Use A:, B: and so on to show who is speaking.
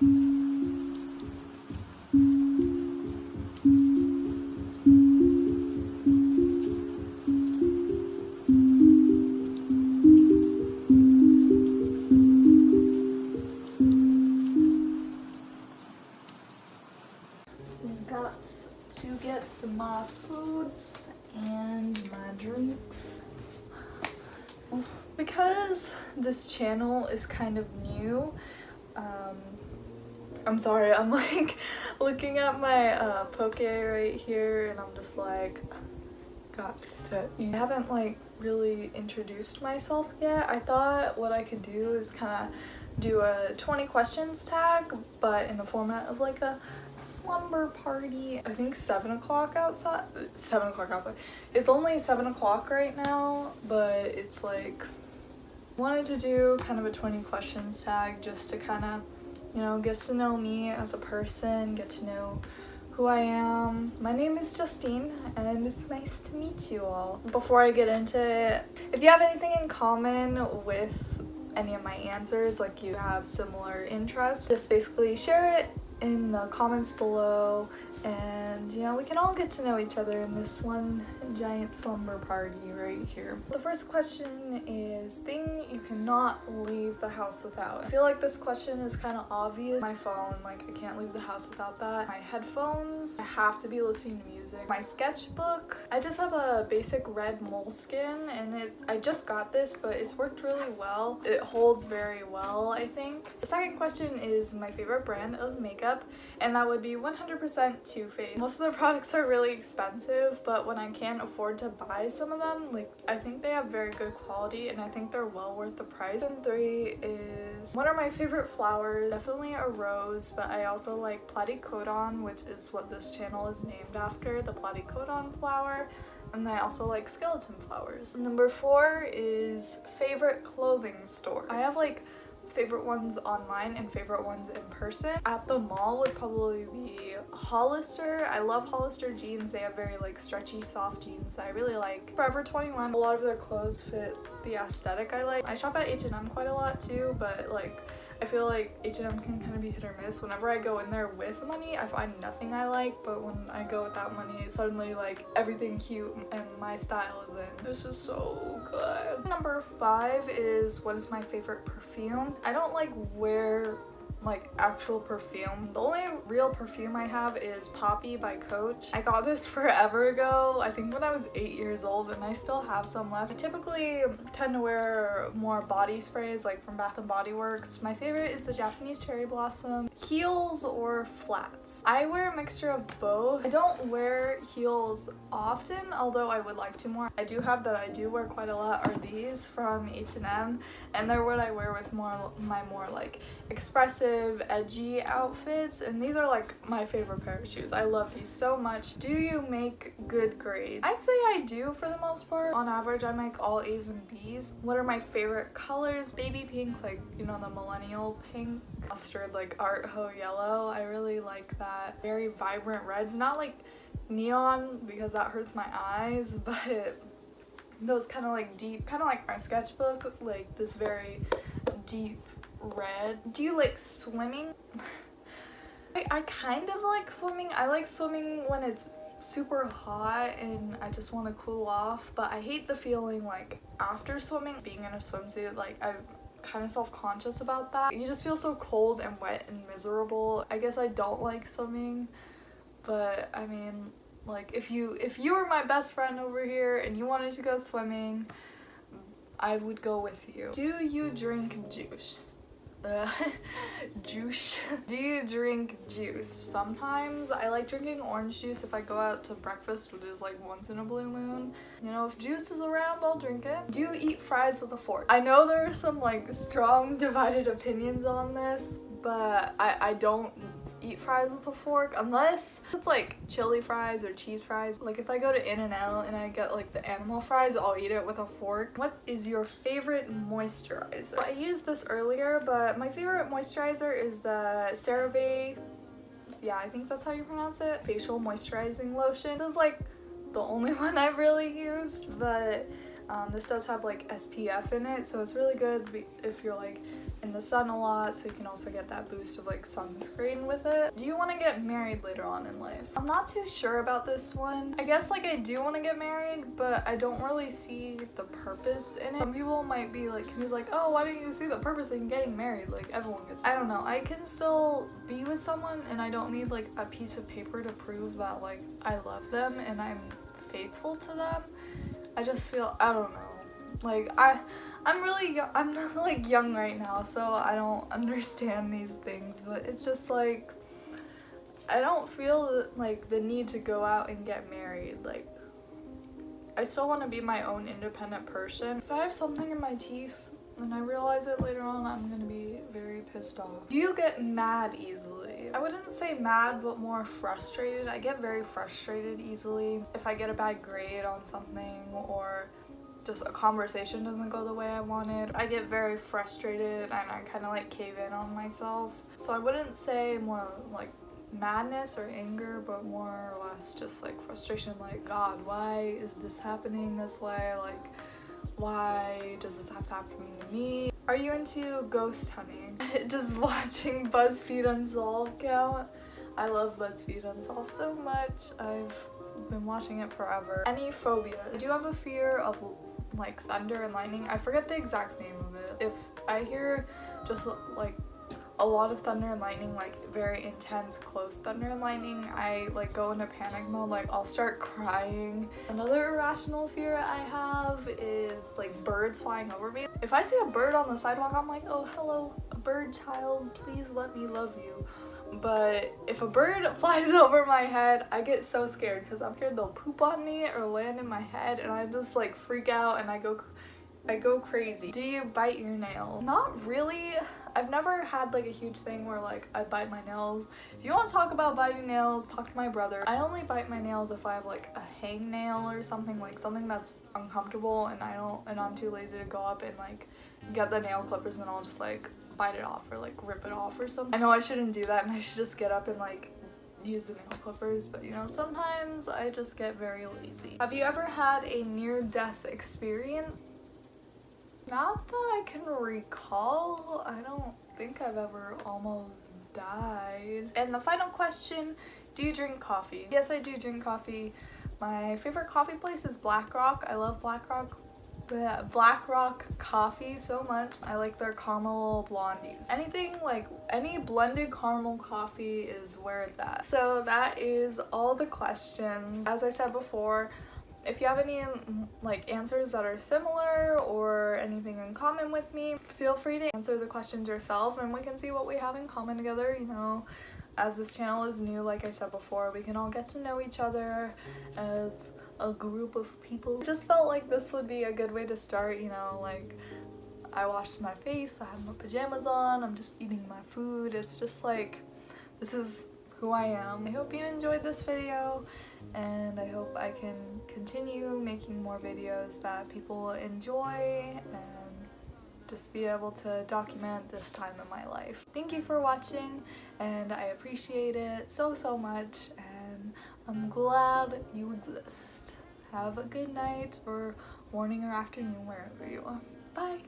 A: Got to get some my foods and my drinks. Because this channel is kind of new, I'm sorry, I'm like looking at my poke right here and I'm just like, got to eat. I haven't like really introduced myself yet. I thought what I could do is kind of do a 20 questions tag, but in the format of like a slumber party. I think 7 o'clock outside. 7 o'clock outside. It's only 7 o'clock right now, but it's like, wanted to do kind of a 20 questions tag just to kind of, you know, get to know me as a person, get to know who I am. My name is Justine and it's nice to meet you all. Before I get into it, if you have anything in common with any of my answers, like you have similar interests, just basically share it in the comments below, and you know, we can all get to know each other in this one giant slumber party right here. The first question is thing you cannot leave the house without. I feel like this question is kind of obvious. My phone, like I can't leave the house without that. My headphones, I have to be listening to music. My sketchbook, I just have a basic red moleskin and I just got this, but it's worked really well. It holds very well, I think. The second question is my favorite brand of makeup, and that would be 100% Too Faced. Most of the products are really expensive, but when I can't afford to buy some of them, like I think they have very good quality and I think they're well worth the price. And 3 is, what are my favorite flowers? Definitely a rose, but I also like platycodon, which is what this channel is named after, the platycodon flower. And I also like skeleton flowers. Number 4 is favorite clothing store. I have like favorite ones online and favorite ones in person. At the mall would probably be Hollister. I love Hollister jeans. They have very like stretchy, soft jeans that I really like. Forever 21, a lot of their clothes fit the aesthetic I like. I shop at H&M quite a lot too, but like I feel like H&M can kind of be hit or miss. Whenever I go in there with money, I find nothing I like, but when I go without money, suddenly like everything cute and my style is in. This is so good. Number 5 is, what is my favorite perfume? I don't like wear like actual perfume. The only real perfume I have is Poppy by Coach. I got this forever ago, I think when I was 8 years old, and I still have some left. I typically tend to wear more body sprays like from Bath & Body Works. My favorite is the Japanese Cherry Blossom. Heels or flats? I wear a mixture of both. I don't wear heels often, although I would like to more. I do have that I do wear quite a lot are these from H&M, and they're what I wear with my more like expressive, edgy outfits, and these are like my favorite pair of shoes. I love these so much. Do you make good grades? I'd say I do for the most part. On average, I make all A's and B's. What are my favorite colors? Baby pink, like, you know, the millennial pink. Mustard, like Art Ho yellow. I really like that. Very vibrant reds, not like neon because that hurts my eyes, but those kind of like deep, kind of like my sketchbook, like this very deep red. Do you like swimming? I kind of like swimming. I like swimming when it's super hot and I just want to cool off, but I hate the feeling like after swimming, being in a swimsuit. Like I'm kind of self-conscious about that. You just feel so cold and wet and miserable. I guess I don't like swimming, but I mean, like if you were my best friend over here and you wanted to go swimming, I would go with you. Do you drink juice? Juice. Do you drink juice? Sometimes. I like drinking orange juice if I go out to breakfast, which is like once in a blue moon. You know, if juice is around, I'll drink it. Do you eat fries with a fork? I know there are some like strong divided opinions on this, but I don't eat fries with a fork unless it's like chili fries or cheese fries. Like if I go to In-N-Out and I get like the animal fries, I'll eat it with a fork. What is your favorite moisturizer? I used this earlier, but my favorite moisturizer is the CeraVe, yeah, I think that's how you pronounce it, facial moisturizing lotion. This is like the only one I've really used, but This does have like SPF in it, so it's really good if you're like in the sun a lot, so you can also get that boost of like sunscreen with it. Do you want to get married later on in life? I'm not too sure about this one. I guess like I do want to get married, but I don't really see the purpose in it. Some people might be like confused, like, oh, why don't you see the purpose in getting married? Like everyone gets, I don't know. I can still be with someone and I don't need like a piece of paper to prove that like I love them and I'm faithful to them. I just feel, I don't know, like I'm really young, I'm not like young right now, so I don't understand these things, but it's just like I don't feel like the need to go out and get married. Like I still want to be my own independent person. If I have something in my teeth and I realize it later on, I'm gonna be very pissed off. Do you get mad easily? I wouldn't say mad, but more frustrated. I get very frustrated easily. If I get a bad grade on something or just a conversation doesn't go the way I wanted, I get very frustrated and I kind of like cave in on myself. So I wouldn't say more like madness or anger, but more or less just like frustration, like, God, why is this happening this way? Like, why does this have to happen to me? Are you into ghost hunting? Does watching BuzzFeed Unsolved count? I love BuzzFeed Unsolved so much. I've been watching it forever. Any phobia? Do you have a fear of like thunder and lightning? I forget the exact name of it. If I hear just like a lot of thunder and lightning, like very intense close thunder and lightning, I like go into panic mode. Like I'll start crying. Another irrational fear I have is like birds flying over me. If I see a bird on the sidewalk, I'm like, oh hello, a bird child, please let me love you. But if a bird flies over my head, I get so scared because I'm scared they'll poop on me or land in my head, and I just like freak out and I go crazy. Do you bite your nails? Not really. I've never had like a huge thing where like I bite my nails. If you want to talk about biting nails, talk to my brother. I only bite my nails if I have like a hangnail or something, like something that's uncomfortable and I'm too lazy to go up and like get the nail clippers, and then I'll just like bite it off or like rip it off or something. I know I shouldn't do that and I should just get up and like use the nail clippers, but you know, sometimes I just get very lazy. Have you ever had a near-death experience? Not that I can recall. I don't think I've ever almost died. And the final question, do you drink coffee? Yes, I do drink coffee. My favorite coffee place is Black Rock. I love Black Rock coffee so much. I like their caramel blondies. Anything like any blended caramel coffee is where it's at. So that is all the questions. As I said before, if you have any like answers that are similar or anything in common with me, feel free to answer the questions yourself and we can see what we have in common together. You know, as this channel is new, like I said before, we can all get to know each other as a group of people. I just felt like this would be a good way to start, you know, like I washed my face, I have my pajamas on, I'm just eating my food. It's just like, this is who I am. I hope you enjoyed this video and I hope I can continue making more videos that people enjoy and just be able to document this time in my life. Thank you for watching and I appreciate it so much, and I'm glad you exist. Have a good night or morning or afternoon wherever you are. Bye!